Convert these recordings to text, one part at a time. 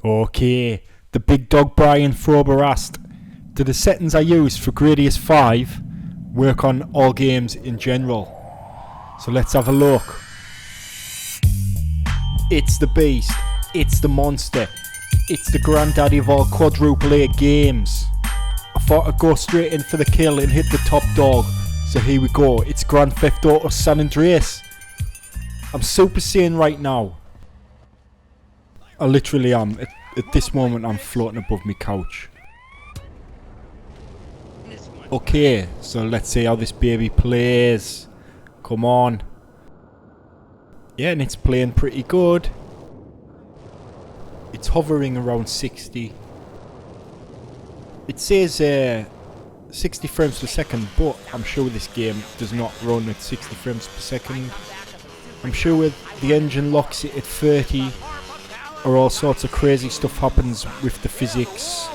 Okay, the big dog Brian Frober asked, do the settings I use for Gradius 5 work on all games in general? So let's have a look. It's the beast, it's the monster, it's the granddaddy of all quadruple A games. I thought I'd go straight in for the kill and hit the top dog, so here we go. It's Grand Theft Auto San Andreas. I'm Super Saiyan right now. I literally am. At this moment I'm floating above my couch. Okay, so let's see how this baby plays. Come on. Yeah, and it's playing pretty good. It's hovering around 60. It says 60 frames per second, but I'm sure this game does not run at 60 frames per second. I'm sure the engine locks it at 30, or all sorts of crazy stuff happens with the physics.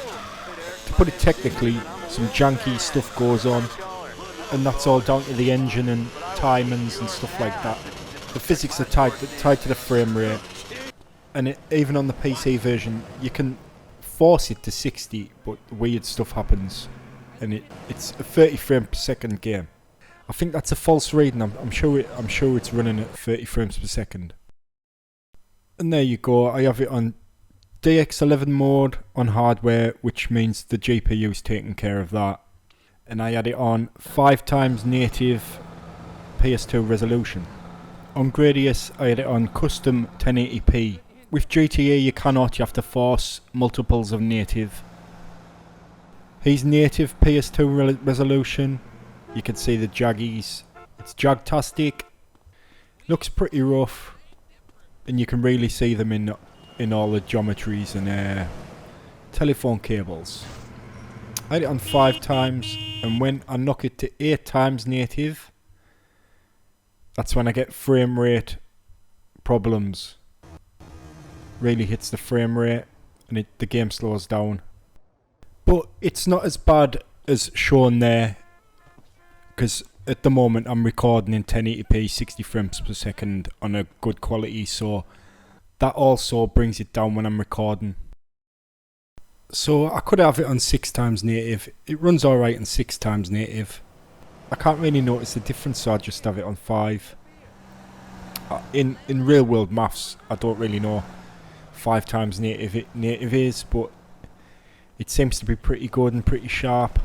To put it technically, some janky stuff goes on, and that's all down to the engine and timings and stuff like that. The physics are tied to the frame rate, and even on the PC version you can force it to 60, but weird stuff happens, and it's a 30 frame per second game. I think that's a false reading. I'm sure it's running at 30 frames per second. And there you go. I have it on DX11 mode on hardware, which means the GPU's taking care of that. And I had it on 5 times native PS2 resolution. On Gradius, I had it on custom 1080p. With GTA you cannot, you have to force multiples of native. Here's native PS2 resolution. You can see the jaggies. It's jagtastic. Looks pretty rough, and you can really see them in all the geometries and telephone cables. I had it on 5 times, and when I knock it to 8 times native, that's when I get frame rate problems. Really hits the frame rate, and the game slows down. But it's not as bad as shown there, because at the moment I'm recording in 1080p 60 frames per second on a good quality, so that also brings it down when I'm recording. So I could have it on 6 times native. It runs alright on 6 times native. I can't really notice the difference, so I just have it on 5. In real world maths, I don't really know 5 times native is, but it seems to be pretty good and pretty sharp.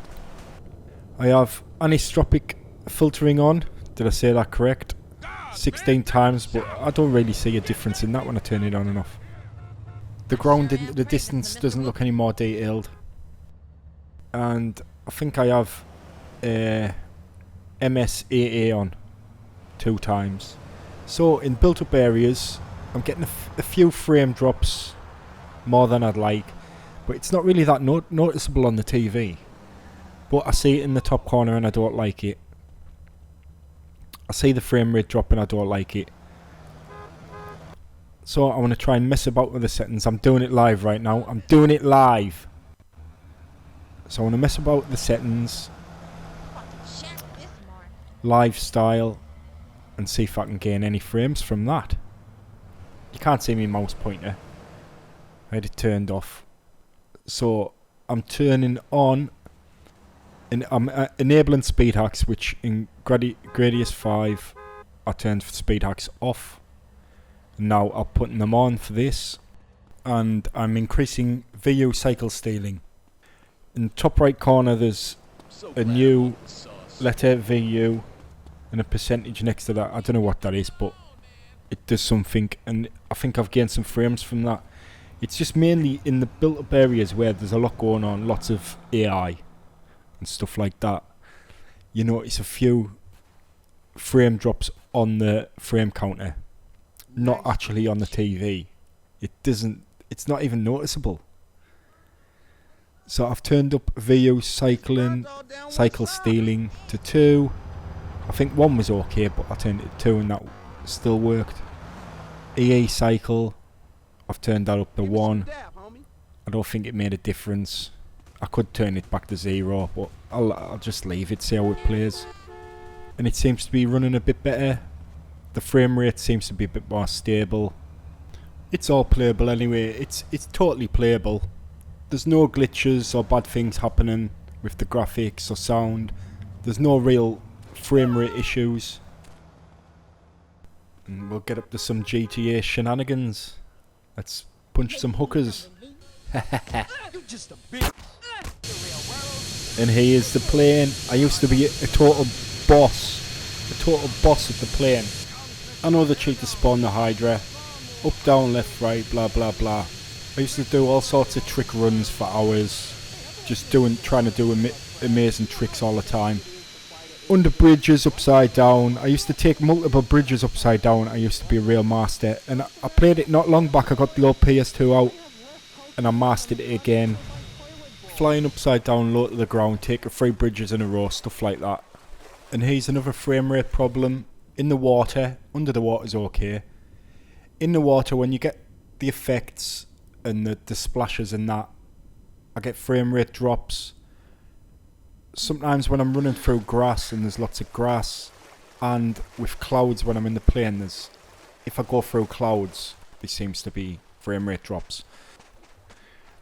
I have anisotropic filtering on. Did I say that correct? 16 times, but I don't really see a difference in that when I turn it on and off. The ground in the distance doesn't look any more detailed. And I think I have MSAA on 2 times. So in built up areas I'm getting a few frame drops more than I'd like, but it's not really that noticeable on the TV. But I see it in the top corner and I don't like it. I see the frame rate drop and I don't like it. So I want to try and mess about with the settings. I'm doing it live right now. I'm doing it live. So I want to mess about with the settings. Live style. And see if I can gain any frames from that. You can't see my mouse pointer. I had it turned off. So I'm turning on, and I'm enabling speed hacks, which in Gradius 5 I turned speed hacks off. Now I'm putting them on for this, and I'm increasing VU cycle stealing. In the top right corner there's a new letter VU and a percentage next to that. I don't know what that is, but it does something, and I think I've gained some frames from that. It's just mainly in the built up areas where there's a lot going on, lots of AI and stuff like that. You notice a few frame drops on the frame counter, not actually on the TV. It's not even noticeable. So I've turned up VU cycle stealing to 2. I think 1 was okay, but I turned it to 2 and that still worked. EA cycle, I've turned that up to 1. I don't think it made a difference. I could turn it back to 0, but I'll just leave it, see how it plays. And it seems to be running a bit better. The frame rate seems to be a bit more stable. It's all playable anyway. It's totally playable. There's no glitches or bad things happening with the graphics or sound. There's no real frame rate issues. And we'll get up to some GTA shenanigans. Let's punch some hookers. And here's the plane. I used to be a total boss. A total boss at the plane. I know the cheat to spawn the Hydra. Up, down, left, right, blah blah blah. I used to do all sorts of trick runs for hours. Just trying to do amazing tricks all the time. Under bridges, upside down. I used to take multiple bridges upside down. I used to be a real master. And I played it not long back. I got the old PS2 out. And I mastered it again. Flying upside down, low to the ground. Taking 3 bridges in a row. Stuff like that. And here's another frame rate problem. In the water. Under the water's okay. In the water, when you get the effects and the splashes and that, I get frame rate drops. Sometimes when I'm running through grass and there's lots of grass, and with clouds when I'm in the plane, if I go through clouds, there seems to be frame rate drops.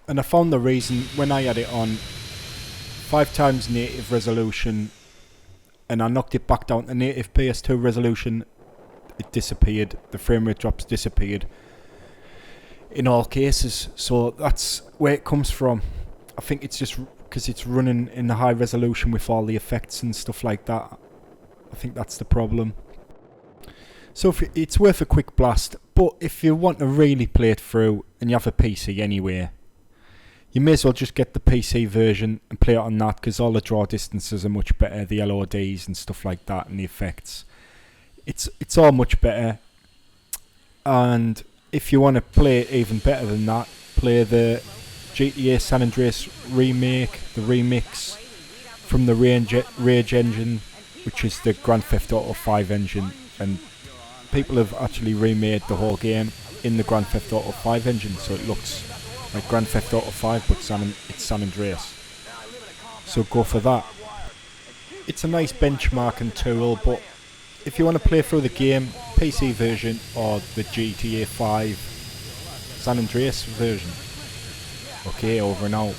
And I found the reason when I had it on 5 times native resolution and I knocked it back down to native PS2 resolution, it disappeared. The frame rate drops disappeared in all cases. So that's where it comes from. I think it's just because it's running in the high resolution with all the effects and stuff like that. I think that's the problem. So it's worth a quick blast, but if you want to really play it through and you have a PC anyway, you may as well just get the PC version and play it on that, because all the draw distances are much better, the LODs and stuff like that, and the effects. It's all much better. And if you want to play it even better than that, play the GTA San Andreas remake, the remix from the Rage engine, which is the Grand Theft Auto 5 engine, and people have actually remade the whole game in the Grand Theft Auto 5 engine, so it looks like Grand Theft Auto 5, but it's San Andreas. So go for that. It's a nice benchmarking tool, but if you want to play through the game, PC version or the GTA 5 San Andreas version. Okay, over and out.